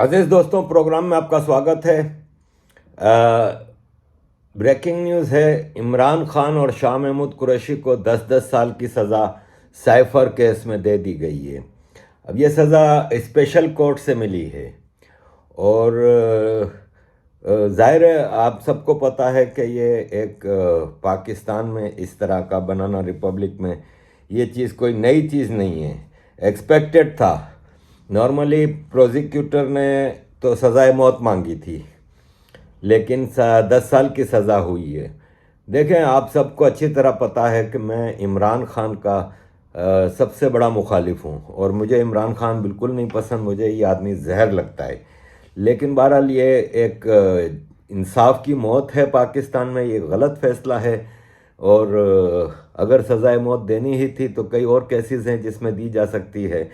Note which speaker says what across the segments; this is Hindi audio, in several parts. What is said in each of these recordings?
Speaker 1: अजीज दोस्तों, प्रोग्राम में आपका स्वागत है। ब्रेकिंग न्यूज़ है, इमरान खान और शाह महमूद कुरैशी को 10-10 साल की सज़ा साइफर केस में दे दी गई है। अब ये सज़ा स्पेशल कोर्ट से मिली है और ज़ाहिर है आप सबको पता है कि ये एक पाकिस्तान में इस तरह का बनाना रिपब्लिक में ये चीज़ कोई नई चीज़ नहीं है, एक्सपेक्टेड था। नॉर्मली प्रोसिक्यूटर ने तो सज़ाए मौत मांगी थी, लेकिन 10 साल की सज़ा हुई है। देखें, आप सबको अच्छी तरह पता है कि मैं इमरान खान का सबसे बड़ा मुखालिफ हूँ और मुझे इमरान खान बिल्कुल नहीं पसंद, मुझे ये आदमी जहर लगता है। लेकिन बहरहाल ये एक इंसाफ की मौत है पाकिस्तान में, ये गलत फ़ैसला है और अगर सज़ाए मौत देनी ही थी तो कई और केसेस हैं जिसमें दी जा सकती है,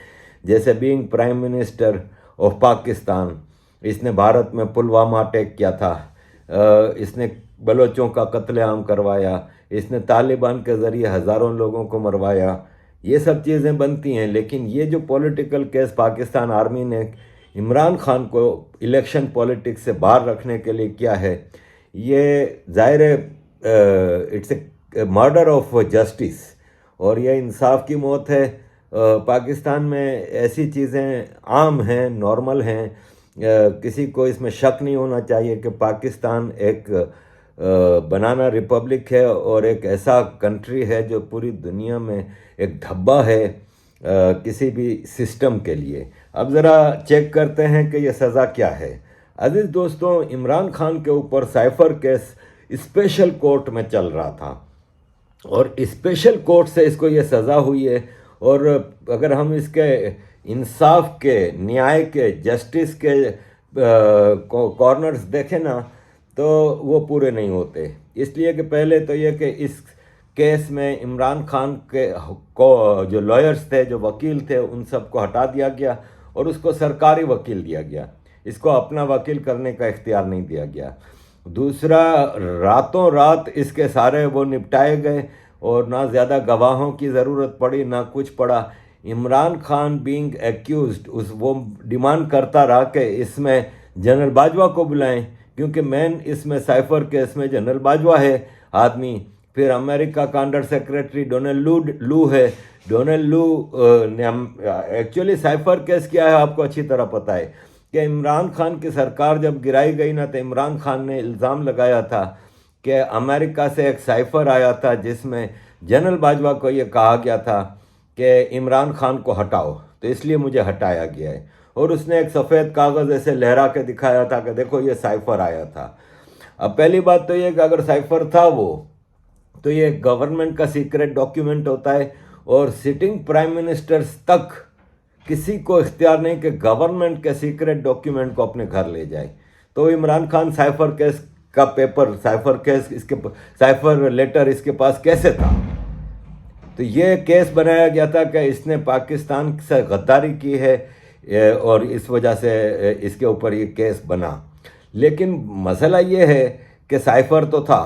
Speaker 1: जैसे being prime minister of Pakistan. इसने भारत में पुलवामा अटैक किया था, इसने बलोचों का कत्लेआम करवाया, इसने तालिबान के ज़रिए हज़ारों लोगों को मरवाया। ये सब चीज़ें बनती हैं, लेकिन ये जो पॉलिटिकल केस पाकिस्तान आर्मी ने इमरान खान को इलेक्शन पॉलिटिक्स से बाहर रखने के लिए किया है, ये ज़ाहिर है it's a murder of justice और ये इंसाफ की मौत है। पाकिस्तान में ऐसी चीज़ें आम हैं, नॉर्मल हैं, किसी को इसमें शक नहीं होना चाहिए कि पाकिस्तान एक बनाना रिपब्लिक है और एक ऐसा कंट्री है जो पूरी दुनिया में एक धब्बा है किसी भी सिस्टम के लिए। अब ज़रा चेक करते हैं कि ये सज़ा क्या है। अजीज़ दोस्तों, इमरान खान के ऊपर साइफर केस स्पेशल कोर्ट में चल रहा था और स्पेशल कोर्ट से इसको ये सज़ा हुई है। और अगर हम इसके इंसाफ के, न्याय के, जस्टिस के कॉर्नर्स देखें ना तो वो पूरे नहीं होते। इसलिए कि पहले तो ये कि इस केस में इमरान खान के को जो लॉयर्स थे, जो वकील थे, उन सबको हटा दिया गया और उसको सरकारी वकील दिया गया। इसको अपना वकील करने का इख्तियार नहीं दिया गया। दूसरा, रातों रात इसके सारे वो निपटाए गए और ना ज़्यादा गवाहों की ज़रूरत पड़ी ना कुछ पड़ा। इमरान खान बीइंग एक्यूज्ड वो डिमांड करता रहा कि इसमें जनरल बाजवा को बुलाएं, क्योंकि मेन इसमें साइफर केस में जनरल बाजवा है आदमी। फिर अमेरिका का अंडर सेक्रेटरी डोनाल्ड लू है। डोनाल्ड लू ने एक्चुअली साइफर केस क्या है आपको अच्छी तरह पता है कि इमरान खान की सरकार जब गिराई गई ना तो इमरान खान ने इल्ज़ाम लगाया था कि अमेरिका से एक साइफर आया था जिसमें जनरल बाजवा को ये कहा गया था कि इमरान खान को हटाओ, तो इसलिए मुझे हटाया गया है। और उसने एक सफ़ेद कागज़ ऐसे लहरा के दिखाया था कि देखो ये साइफर आया था। अब पहली बात तो ये कि अगर साइफर था वो, तो ये गवर्नमेंट का सीक्रेट डॉक्यूमेंट होता है और सिटिंग प्राइम मिनिस्टर्स तक किसी को इख्तियार नहीं कि गवर्नमेंट के सीक्रेट डॉक्यूमेंट को अपने घर ले जाए। तो इमरान खान साइफर केस का पेपर, साइफर केस, इसके साइफर लेटर इसके पास कैसे था? तो ये केस बनाया गया था कि इसने पाकिस्तान से गद्दारी की है और इस वजह से इसके ऊपर ये केस बना। लेकिन मसला ये है कि साइफर तो था,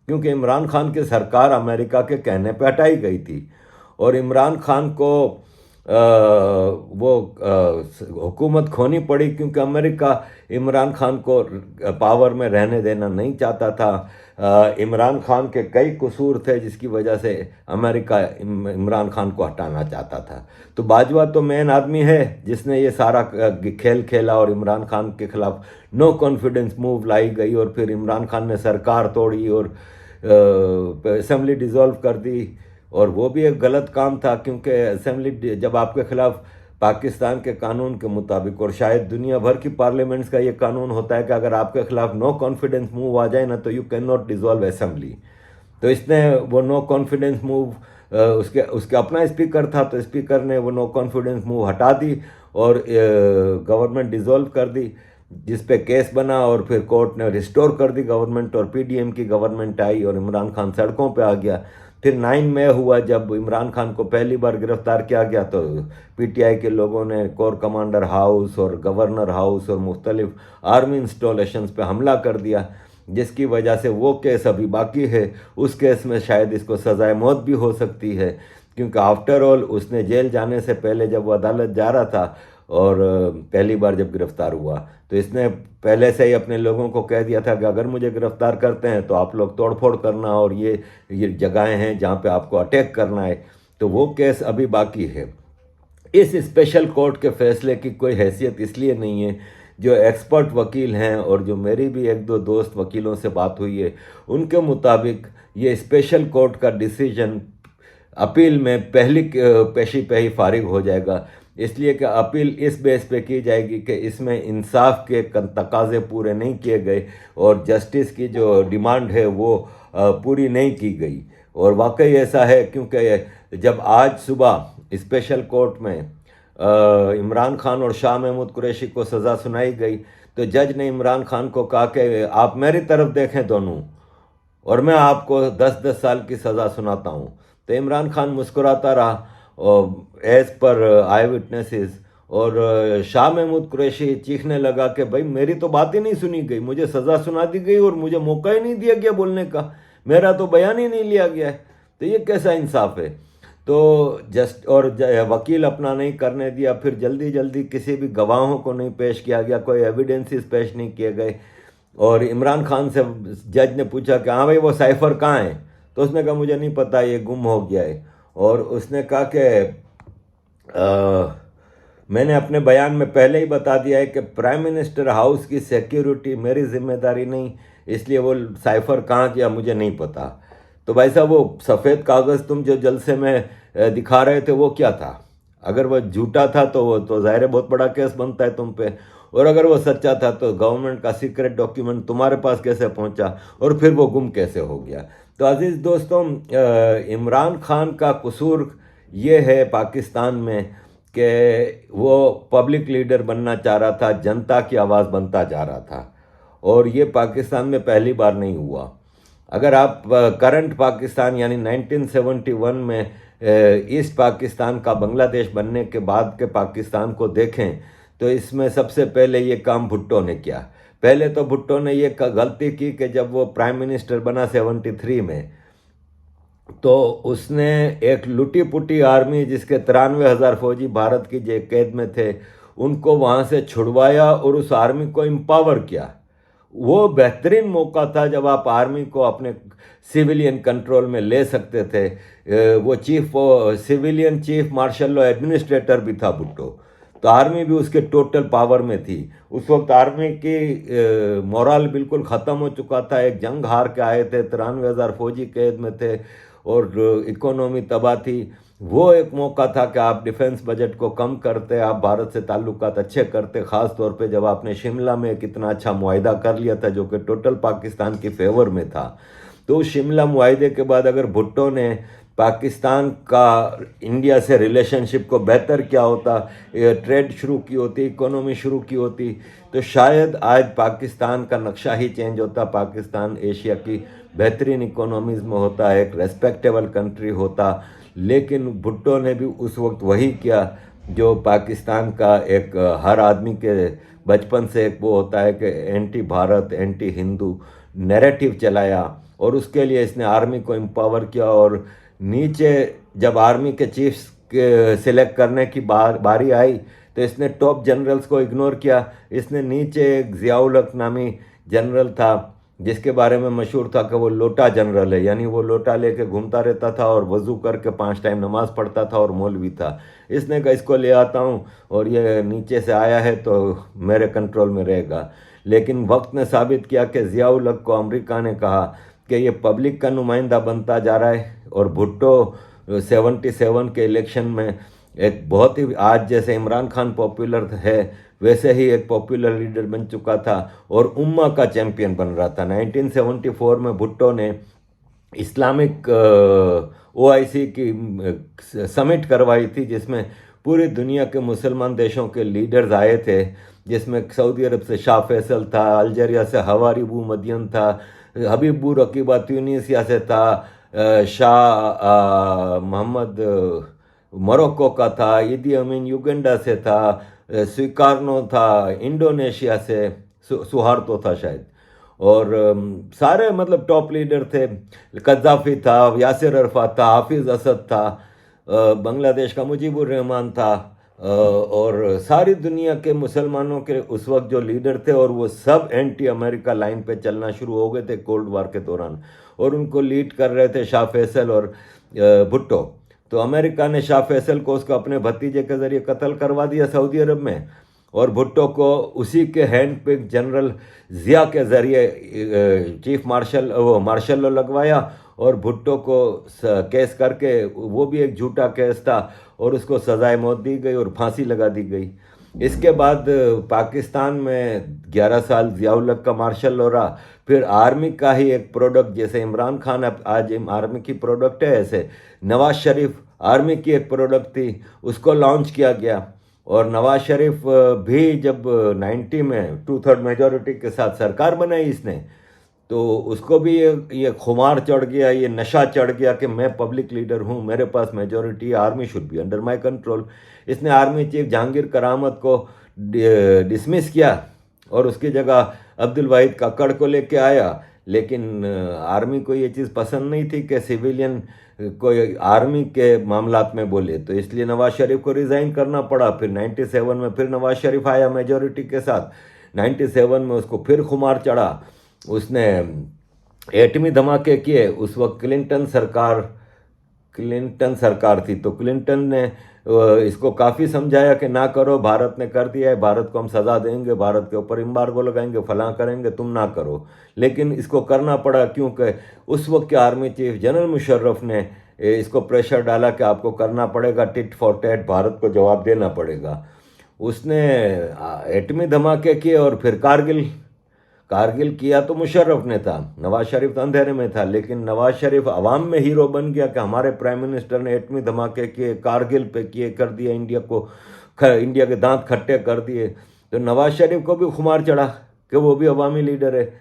Speaker 1: क्योंकि इमरान खान की सरकार अमेरिका के कहने पे हटाई गई थी और इमरान खान को वो हुकूमत खोनी पड़ी, क्योंकि अमेरिका इमरान खान को पावर में रहने देना नहीं चाहता था। इमरान खान के कई कसूर थे जिसकी वजह से अमेरिका इमरान खान को हटाना चाहता था। तो बाजवा तो मेन आदमी है जिसने ये सारा खेल खेला और इमरान खान के खिलाफ नो कॉन्फिडेंस मूव लाई गई और फिर इमरान खान ने सरकार तोड़ी और असेंबली डिज़ोल्व कर दी। और वो भी एक गलत काम था, क्योंकि असेंबली जब आपके खिलाफ पाकिस्तान के कानून के मुताबिक, और शायद दुनिया भर की पार्लियामेंट्स का ये कानून होता है कि अगर आपके खिलाफ नो कॉन्फिडेंस मूव आ जाए ना तो you can not dissolve assembly. तो इसने वो नो कॉन्फिडेंस मूव, उसके अपना स्पीकर था तो स्पीकर ने वो नो कॉन्फिडेंस मूव हटा दी और गवर्नमेंट डिज़ोल्व कर दी, जिस पे केस बना और फिर कोर्ट ने रिस्टोर कर दी गवर्नमेंट और पीडीएम की गवर्नमेंट आई और इमरान खान सड़कों पे आ गया। फिर 9 मई हुआ जब इमरान खान को पहली बार गिरफ्तार किया गया, तो पीटीआई के लोगों ने कोर कमांडर हाउस और गवर्नर हाउस और मुख्तलिफ आर्मी इंस्टॉलेशंस पे हमला कर दिया, जिसकी वजह से वो केस अभी बाकी है। उस केस में शायद इसको सज़ाए मौत भी हो सकती है, क्योंकि आफ्टर ऑल उसने जेल जाने से पहले जब वो अदालत जा रहा था और पहली बार जब गिरफ्तार हुआ तो इसने पहले से ही अपने लोगों को कह दिया था कि अगर मुझे गिरफ्तार करते हैं तो आप लोग तोड़फोड़ करना, और ये जगहें हैं जहाँ पे आपको अटैक करना है। तो वो केस अभी बाकी है। इस स्पेशल कोर्ट के फैसले की कोई हैसियत इसलिए नहीं है, जो एक्सपर्ट वकील हैं और जो मेरी भी एक दो दोस्त वकीलों से बात हुई है, उनके मुताबिक ये स्पेशल कोर्ट का डिसीजन अपील में पहली पेशी पे ही फारिग हो जाएगा। इसलिए कि अपील इस बेस पे की जाएगी कि इसमें इंसाफ के तकाजे पूरे नहीं किए गए और जस्टिस की जो डिमांड है वो पूरी नहीं की गई। और वाकई ऐसा है, क्योंकि जब आज सुबह स्पेशल कोर्ट में इमरान खान और शाह महमूद कुरैशी को सज़ा सुनाई गई, तो जज ने इमरान खान को कहा कि आप मेरी तरफ देखें दोनों, और मैं आपको 10-10 साल की सज़ा सुनाता हूँ। तो इमरान खान मुस्कुराता रहा और एज़ पर आई विटनेसेस, और शाह महमूद कुरैशी चीखने लगा कि भाई मेरी तो बात ही नहीं सुनी गई, मुझे सज़ा सुना दी गई और मुझे मौका ही नहीं दिया गया बोलने का, मेरा तो बयान ही नहीं लिया गया है। तो ये कैसा इंसाफ है। तो वकील अपना नहीं करने दिया, फिर जल्दी जल्दी किसी भी गवाहों को नहीं पेश किया गया, कोई एविडेंसेस पेश नहीं किए गए। और इमरान खान से जज ने पूछा कि हाँ भाई वो साइफर कहाँ है, तो उसने कहा मुझे नहीं पता, ये गुम हो गया है। और उसने कहा कि मैंने अपने बयान में पहले ही बता दिया है कि प्राइम मिनिस्टर हाउस की सिक्योरिटी मेरी जिम्मेदारी नहीं, इसलिए वो साइफर कहाँ गया मुझे नहीं पता। तो भाई साहब वो सफ़ेद कागज़ तुम जो जलसे में दिखा रहे थे वो क्या था? अगर वो झूठा था तो वो तो ज़ाहिर है बहुत बड़ा केस बनता है तुम पे, और अगर वो सच्चा था तो गवर्नमेंट का सीक्रेट डॉक्यूमेंट तुम्हारे पास कैसे पहुंचा और फिर वो गुम कैसे हो गया? तो अजीज़ दोस्तों, इमरान खान का कसूर ये है पाकिस्तान में कि वो पब्लिक लीडर बनना चाह रहा था, जनता की आवाज़ बनता जा रहा था, और ये पाकिस्तान में पहली बार नहीं हुआ। अगर आप करंट पाकिस्तान यानी 1971 में ईस्ट पाकिस्तान का बांग्लादेश बनने के बाद के पाकिस्तान को देखें, तो इसमें सबसे पहले ये काम भुट्टो ने किया। पहले तो भुट्टो ने ये गलती की कि जब वो प्राइम मिनिस्टर बना 73 में, तो उसने एक लुटी पुटी आर्मी जिसके 93,000 फौजी भारत की जे कैद में थे, उनको वहाँ से छुड़वाया और उस आर्मी को एम्पावर किया। वो बेहतरीन मौका था जब आप आर्मी को अपने सिविलियन कंट्रोल में ले सकते थे। वो civilian chief marshal law administrator भी था भुट्टो, तो आर्मी भी उसके टोटल पावर में थी। उस वक्त आर्मी की मोरल बिल्कुल ख़त्म हो चुका था, एक जंग हार के आए थे, 93,000 फौजी कैद में थे और इकोनॉमी तबाह थी। वो एक मौका था कि आप डिफेंस बजट को कम करते, आप भारत से ताल्लुकात अच्छे करते, ख़ास तौर पे जब आपने शिमला में कितना अच्छा मुआहिदा कर लिया था जो कि टोटल पाकिस्तान की फेवर में था। तो शिमला मुआहिदे के बाद अगर भुट्टो ने पाकिस्तान का इंडिया से रिलेशनशिप को बेहतर किया होता, ट्रेड शुरू की होती, इकोनॉमी शुरू की होती, तो शायद आज पाकिस्तान का नक्शा ही चेंज होता। पाकिस्तान एशिया की बेहतरीन इकोनॉमीज़ में होता, एक रेस्पेक्टेबल कंट्री होता। लेकिन भुट्टो ने भी उस वक्त वही किया जो पाकिस्तान का एक हर आदमी के बचपन से एक वो होता है कि anti Bharat, anti Hindu narrative चलाया, और उसके लिए इसने आर्मी को एम्पावर किया। और नीचे जब आर्मी के चीफ्स सिलेक्ट करने की बारी आई तो इसने टॉप जनरल्स को इग्नोर किया। इसने नीचे एक ज़ियाउल हक नामी जनरल था जिसके बारे में मशहूर था कि वो लोटा जनरल है, यानी वो लोटा लेके घूमता रहता था और वज़ू करके 5 टाइम नमाज़ पढ़ता था और मौलवी था। इसने कहा इसको ले आता हूँ और ये नीचे से आया है तो मेरे कंट्रोल में रहेगा। लेकिन वक्त ने साबित किया कि ज़ियाउल हक को अमेरिका ने कहा कि ये पब्लिक का नुमाइंदा बनता जा रहा है, और भुट्टो 77 के इलेक्शन में एक बहुत ही, आज जैसे इमरान खान पॉपुलर है वैसे ही एक पॉपुलर लीडर बन चुका था और उम्मा का चैंपियन बन रहा था। 1974 में भुट्टो ने इस्लामिक OIC की समिट करवाई थी जिसमें पूरी दुनिया के मुसलमान देशों के लीडर्स आए थे, जिसमें सऊदी अरब से शाह फैसल था, अल्जीरिया से हवारी बू मदियन था, हबीबू रकीबा ट्यूनीसिया से था, शाह मोहम्मद मोरक्को का था, ईदी अमीन युगांडा से था, स्वीकारनो था इंडोनेशिया से, सुहार्तो था शायद, और सारे मतलब टॉप लीडर थे। कद्दाफी था, यासिर अरफात था, हाफिज़ असद था, बांग्लादेश का मुजीबुर रहमान था, और सारी दुनिया के मुसलमानों के उस वक्त जो लीडर थे, और वो सब एंटी अमेरिका लाइन पे चलना शुरू हो गए थे कोल्ड वार के दौरान, और उनको लीड कर रहे थे शाह फैसल और भुट्टो। तो अमेरिका ने शाह फैसल को उसको अपने भतीजे के ज़रिए कत्ल करवा दिया सऊदी अरब में, और भुट्टो को उसी के हैंड पिक जनरल ज़िया के ज़रिए चीफ मार्शल वो मार्शल लॉ लगवाया, और भुट्टो को केस करके, वो भी एक झूठा केस था, और उसको सजाए मौत दी गई और फांसी लगा दी गई। इसके बाद पाकिस्तान में 11 साल ज़ियाउल हक का मार्शल लॉ रहा। फिर आर्मी का ही एक प्रोडक्ट, जैसे इमरान खान अब आज आर्मी की प्रोडक्ट है, ऐसे नवाज शरीफ आर्मी की एक प्रोडक्ट थी, उसको लॉन्च किया गया। और नवाज शरीफ भी जब 90 में 2/3 मेजॉरिटी के साथ सरकार बनाई इसने, तो उसको भी ये खुमार चढ़ गया, ये नशा चढ़ गया कि मैं पब्लिक लीडर हूँ, मेरे पास majority, army should be under my control. इसने आर्मी चीफ जहांगीर करामत को डिसमिस किया और उसकी जगह अब्दुल वाहिद काकड़ को लेके आया। लेकिन आर्मी को ये चीज़ पसंद नहीं थी कि सिविलियन कोई आर्मी के मामलात में बोले, तो इसलिए नवाज शरीफ को रिज़ाइन करना पड़ा। फिर 97 में फिर नवाज शरीफ आया मेजॉरिटी के साथ। 97 में उसको फिर खुमार चढ़ा, उसने एटमी धमाके किए। उस वक्त क्लिंटन सरकार थी, तो क्लिंटन ने इसको काफ़ी समझाया कि ना करो, भारत ने कर दिया है, भारत को हम सज़ा देंगे, भारत के ऊपर एम्बार्गो लगाएंगे, फलां करेंगे, तुम ना करो। लेकिन इसको करना पड़ा, क्योंकि उस वक्त के आर्मी चीफ जनरल मुशर्रफ ने इसको प्रेशर डाला कि आपको करना पड़ेगा, टिट फॉर टैट, भारत को जवाब देना पड़ेगा। उसने एटमी धमाके किए, और फिर कारगिल किया तो मुशर्रफ ने था, नवाज शरीफ तो अंधेरे में था। लेकिन नवाज शरीफ अवाम में हीरो बन गया कि हमारे प्राइम मिनिस्टर ने एटमी धमाके किए, कारगिल पे किए, कर दिया इंडिया के दांत खट्टे कर दिए। तो नवाज शरीफ को भी खुमार चढ़ा कि वो भी अवामी लीडर है।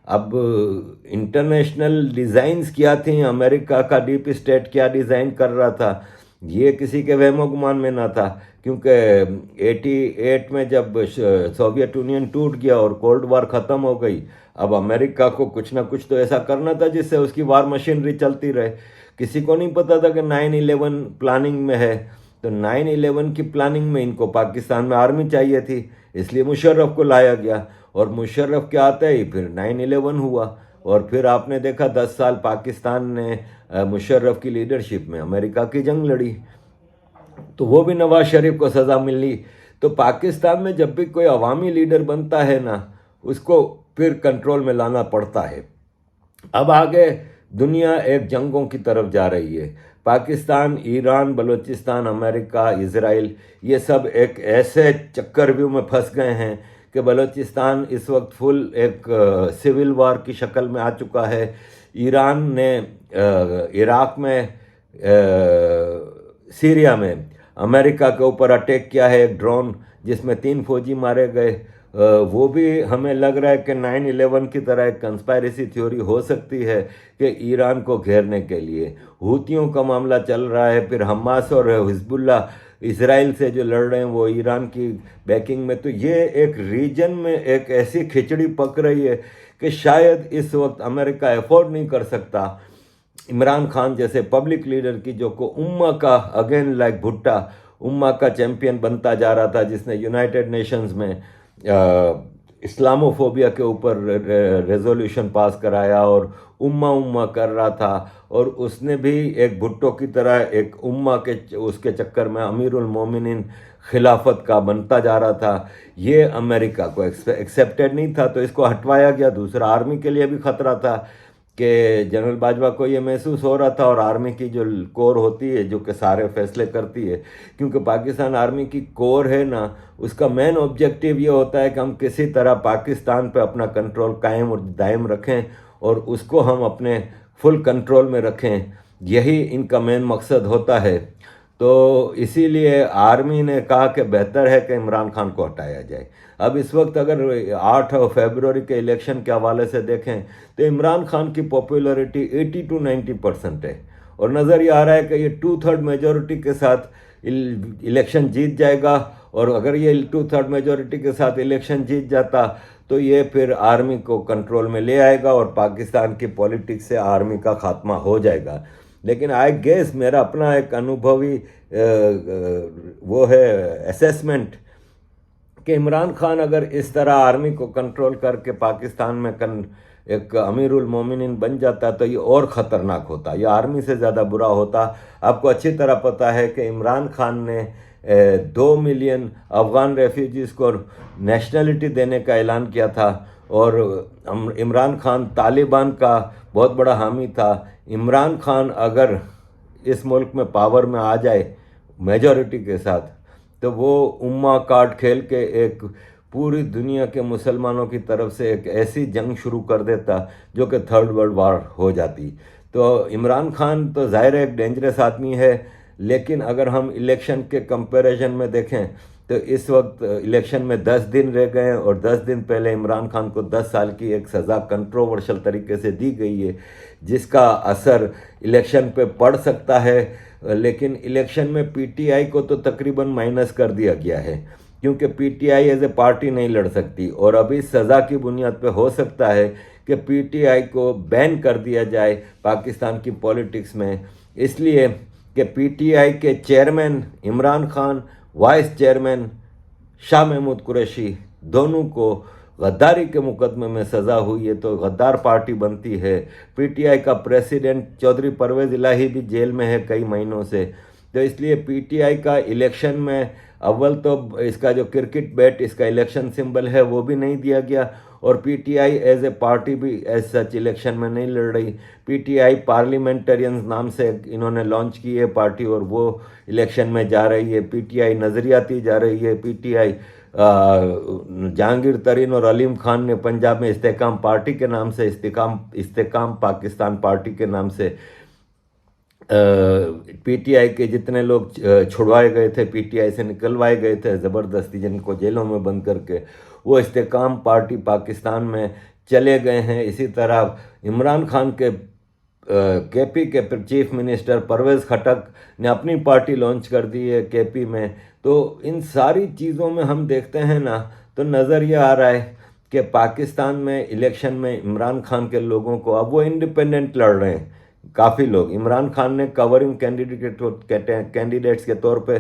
Speaker 1: अब इंटरनेशनल डिज़ाइंस क्या थी, अमेरिका का डीप स्टेट क्या डिज़ाइन कर रहा था, ये किसी के वहमो गुमान में ना था। क्योंकि 88 में जब सोवियत यूनियन टूट गया और कोल्ड वार ख़त्म हो गई, अब अमेरिका को कुछ ना कुछ तो ऐसा करना था जिससे उसकी वार मशीनरी चलती रहे। किसी को नहीं पता था कि 9/11 प्लानिंग में है। तो 9/11 की प्लानिंग में इनको पाकिस्तान में आर्मी चाहिए थी, इसलिए मुशर्रफ को लाया गया, और मुशर्रफ के आते ही फिर 9/11 हुआ। और फिर आपने देखा 10 साल पाकिस्तान ने मुशर्रफ की लीडरशिप में अमेरिका की जंग लड़ी, तो वो भी नवाज शरीफ को सज़ा मिली। तो पाकिस्तान में जब भी कोई अवामी लीडर बनता है ना, उसको फिर कंट्रोल में लाना पड़ता है। अब आगे दुनिया एक जंगों की तरफ जा रही है। Pakistan, Iran, Balochistan, America, Israel, ये सब एक ऐसे चक्करव्यूह में फंस गए हैं कि बलूचिस्तान इस वक्त फुल एक सिविल वार की शक्ल में आ चुका है। ईरान ने इराक में, सीरिया में अमेरिका के ऊपर अटैक किया है, एक ड्रोन जिसमें 3 फौजी मारे गए। वो भी हमें लग रहा है कि 9/11 की तरह एक कंस्पायरेसी थ्योरी हो सकती है कि ईरान को घेरने के लिए। हूतियों का मामला चल रहा है, फिर हमास और हिजबुल्ला इसराइल से जो लड़ रहे हैं वो ईरान की बैकिंग में। तो ये एक रीजन में एक ऐसी खिचड़ी पक रही है कि शायद इस वक्त अमेरिका अफोर्ड नहीं कर सकता इमरान खान जैसे पब्लिक लीडर की, जो को उम्मा का अगेन लाइक भुट्टा उम्मा का चैंपियन बनता जा रहा था, जिसने यूनाइटेड नेशंस में इस्लामोफोबिया के ऊपर रेजोल्यूशन पास कराया और उम्मा कर रहा था। और उसने भी एक भुट्टो की तरह एक उम्मा के उसके चक्कर में अमीरुल मोमिनीन खिलाफत का बनता जा रहा था। ये अमेरिका को एक्सेप्टेड नहीं था, तो इसको हटवाया गया। दूसरा, आर्मी के लिए भी खतरा था कि जनरल बाजवा को ये महसूस हो रहा था, और आर्मी की जो कोर होती है जो कि सारे फैसले करती है, क्योंकि पाकिस्तान आर्मी की कोर है ना, उसका मेन ऑब्जेक्टिव ये होता है कि हम किसी तरह पाकिस्तान पे अपना कंट्रोल कायम और दायम रखें और उसको हम अपने फुल कंट्रोल में रखें। यही इनका मेन मकसद होता है। तो इसीलिए आर्मी ने कहा कि बेहतर है कि इमरान खान को हटाया जाए। अब इस वक्त अगर 8 फरवरी के इलेक्शन के हवाले से देखें तो इमरान खान की पॉपुलैरिटी 80 to 90% है, और नज़र ये आ रहा है कि ये 2/3 मेजॉरिटी के साथ इलेक्शन जीत जाएगा। और अगर ये 2/3 मेजॉरिटी के साथ इलेक्शन जीत जाता तो ये फिर आर्मी को कंट्रोल में ले आएगा और पाकिस्तान की पॉलिटिक्स से आर्मी का खात्मा हो जाएगा। लेकिन आई गेस मेरा अपना एक अनुभवी वो है असेसमेंट कि इमरान खान अगर इस तरह आर्मी को कंट्रोल करके पाकिस्तान में एक अमीरुल मोमिनीन बन जाता तो ये और ख़तरनाक होता, ये आर्मी से ज़्यादा बुरा होता। आपको अच्छी तरह पता है कि इमरान खान ने 2 मिलियन अफ़गान रेफ्यूजीज़ को नेशनलिटी देने का ऐलान किया था, और इमरान खान तालिबान का बहुत बड़ा हामी था। इमरान खान अगर इस मुल्क में पावर में आ जाए मेजॉरिटी के साथ, तो वो उम्मा कार्ड खेल के एक पूरी दुनिया के मुसलमानों की तरफ से एक ऐसी जंग शुरू कर देता जो कि थर्ड वर्ल्ड वार हो जाती। तो इमरान खान तो ज़ाहिर है एक डेंजरस आदमी है, लेकिन अगर हम इलेक्शन के कंपैरिजन में देखें तो इस वक्त इलेक्शन में 10 दिन रह गए हैं, और 10 दिन पहले इमरान खान को 10 साल की एक सज़ा कंट्रोवर्शियल तरीके से दी गई है, जिसका असर इलेक्शन पे पड़ सकता है। लेकिन इलेक्शन में पीटीआई को तो तकरीबन माइनस कर दिया गया है, क्योंकि पीटीआई एज ए पार्टी नहीं लड़ सकती, और अभी सज़ा की बुनियाद पे हो सकता है कि पीटीआई को बैन कर दिया जाए पाकिस्तान की पॉलिटिक्स में, इसलिए कि पीटीआई के chairman Imran Khan, vice chairman Shah Mahmood Qureshi, दोनों को गद्दारी के मुकदमे में सज़ा हुई है, तो गद्दार पार्टी बनती है। पीटीआई का प्रेसिडेंट चौधरी परवेज़ इलाही भी जेल में है कई महीनों से। तो इसलिए पीटीआई का इलेक्शन में अव्वल तो इसका जो क्रिकेट बैट इसका इलेक्शन सिंबल है वो भी नहीं दिया गया, और पीटीआई एज ए पार्टी भी एज सच इलेक्शन में नहीं लड़ रही। पीटीआई पार्लियामेंटेरियंस नाम से इन्होंने लॉन्च की है पार्टी, और वो इलेक्शन में जा रही है। पीटीआई नज़रियाती जा रही है। पीटीआई जहांगीर तरीन और अलीम खान ने पंजाब में इस्तेकाम पार्टी के नाम से, इस्तेकाम पाकिस्तान पार्टी के नाम से पीटीआई के जितने लोग छुड़वाए गए थे, पीटीआई से निकलवाए गए थे ज़बरदस्ती, जिनको जेलों में बंद करके, वो इस्तेकाम पार्टी पाकिस्तान में चले गए हैं। इसी तरह इमरान खान के केपी के चीफ मिनिस्टर परवेज़ खटक ने अपनी पार्टी लॉन्च कर दी है केपी में। तो इन सारी चीज़ों में हम देखते हैं ना, तो नज़र ये आ रहा है कि पाकिस्तान में इलेक्शन में इमरान खान के लोगों को, अब वो इंडिपेंडेंट लड़ रहे हैं काफ़ी लोग। इमरान खान ने कवरिंग कैंडिडेट्स के तौर पे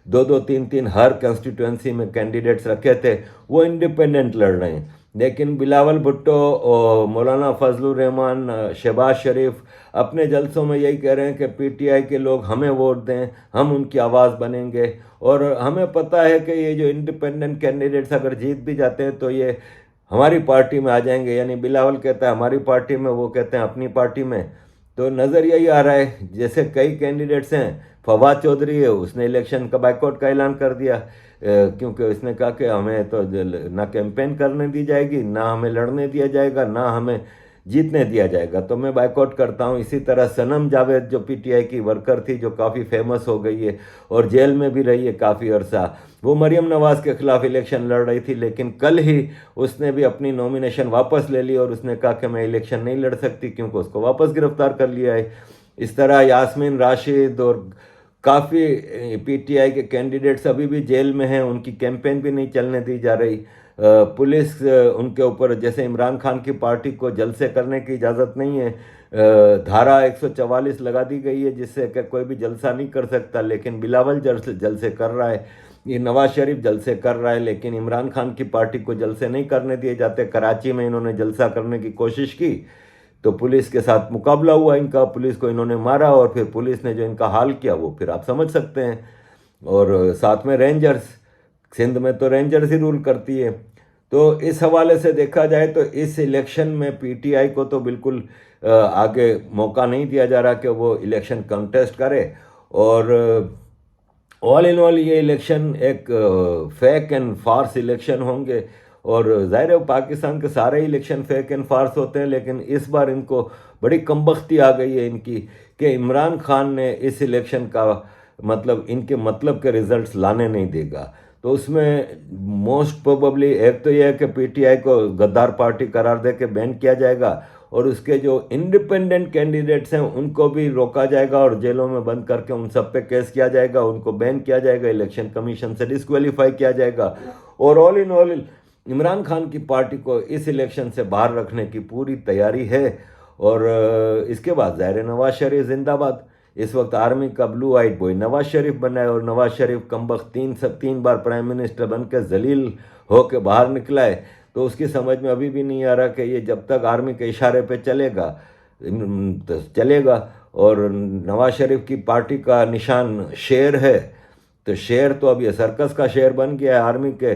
Speaker 1: 2-2, 3-3 हर कंस्टिट्यूंसी में कैंडिडेट्स रखे थे, वो इंडिपेंडेंट लड़ रहे हैं। लेकिन बिलावल भुट्टो, मौलाना फजलुर रहमान, शहबाज शरीफ अपने जलसों में यही कह रहे हैं कि पीटीआई के लोग हमें वोट दें, हम उनकी आवाज़ बनेंगे। और हमें पता है कि ये जो इंडिपेंडेंट कैंडिडेट्स अगर जीत भी जाते हैं तो ये हमारी पार्टी में आ जाएंगे, यानी बिलावल कहता है हमारी पार्टी में, वो कहते हैं अपनी पार्टी में। तो नज़र यही आ रहा है, जैसे कई कैंडिडेट्स हैं, फवाद चौधरी है, उसने इलेक्शन का बाइकआउट का ऐलान कर दिया, क्योंकि उसने कहा कि हमें तो ना कैंपेन करने दी जाएगी, ना हमें लड़ने दिया जाएगा, ना हमें जीतने दिया जाएगा, तो मैं बाइकआउट करता हूँ। इसी तरह सनम जावेद जो पीटीआई की वर्कर थी, जो काफ़ी फेमस हो गई है और जेल में भी रही है काफ़ी अरसा, वो मरियम नवाज़ के खिलाफ इलेक्शन लड़ रही थी, लेकिन कल ही उसने भी अपनी नॉमिनेशन वापस ले ली और उसने कहा कि मैं इलेक्शन नहीं लड़ सकती, क्योंकि उसको वापस गिरफ्तार कर लिया है। इस तरह यास्मीन राशिद और काफ़ी पीटीआई के कैंडिडेट्स अभी भी जेल में हैं, उनकी कैंपेन भी नहीं चलने दी जा रही। पुलिस उनके ऊपर, जैसे इमरान खान की पार्टी को जलसे करने की इजाज़त नहीं है, धारा 144 लगा दी गई है जिससे कि कोई भी जलसा नहीं कर सकता, लेकिन बिलावल जलसे कर रहा है, ये नवाज शरीफ जलसे कर रहा है, लेकिन इमरान खान की पार्टी को जलसे नहीं करने दिए जाते। कराची में इन्होंने जलसा करने की कोशिश की तो पुलिस के साथ मुकाबला हुआ इनका, पुलिस को इन्होंने मारा, और फिर पुलिस ने जो इनका हाल किया वो फिर आप समझ सकते हैं। और साथ में रेंजर्स, सिंध में तो रेंजर्स ही रूल करती है। तो इस हवाले से देखा जाए तो इस इलेक्शन में पीटीआई को तो बिल्कुल आगे मौका नहीं दिया जा रहा कि वो इलेक्शन कंटेस्ट करे, और ऑल इन ऑल ये इलेक्शन एक फेक एंड फार्स इलेक्शन होंगे। और ज़ाहिर है पाकिस्तान के सारे इलेक्शन फेक एंड फार्स होते हैं, लेकिन इस बार इनको बड़ी कमबख्ती आ गई है इनकी कि इमरान खान ने इस इलेक्शन का मतलब इनके मतलब के रिजल्ट्स लाने नहीं देगा। तो उसमें मोस्ट प्रोबेबली एक तो यह है कि पीटीआई को गद्दार पार्टी करार दे के बैन किया जाएगा, और उसके जो इंडिपेंडेंट कैंडिडेट्स हैं उनको भी रोका जाएगा और जेलों में बंद करके उन सब पे केस किया जाएगा, उनको बैन किया जाएगा, इलेक्शन कमीशन से डिस्क्वालीफाई किया जाएगा। और all in all Imran Khan की पार्टी को इस इलेक्शन से बाहर रखने की पूरी तैयारी है। और इसके बाद ज़ाहिर है नवाज शरीफ जिंदाबाद। इस वक्त आर्मी का ब्लू आइट बॉय नवाज शरीफ बना है, और नवाज शरीफ कमबख्त तीन बार प्राइम मिनिस्टर बन के जलील होकर बाहर निकला है। तो उसकी समझ में अभी भी नहीं आ रहा कि ये जब तक आर्मी के इशारे पे चलेगा तो चलेगा। और नवाज शरीफ की पार्टी का निशान शेर है, तो शेर तो अब ये सर्कस का शेर बन गया है। आर्मी के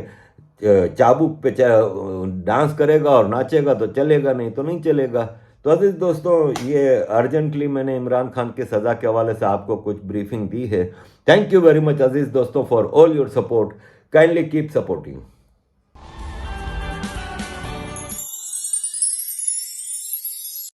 Speaker 1: चाबुक पे डांस करेगा और नाचेगा तो चलेगा, नहीं तो नहीं चलेगा। तो अजीज दोस्तों, ये अर्जेंटली मैंने इमरान खान की सज़ा के हवाले से आपको कुछ ब्रीफिंग दी है। थैंक यू वेरी मच अजीज दोस्तों for all your support. Kindly keep supporting.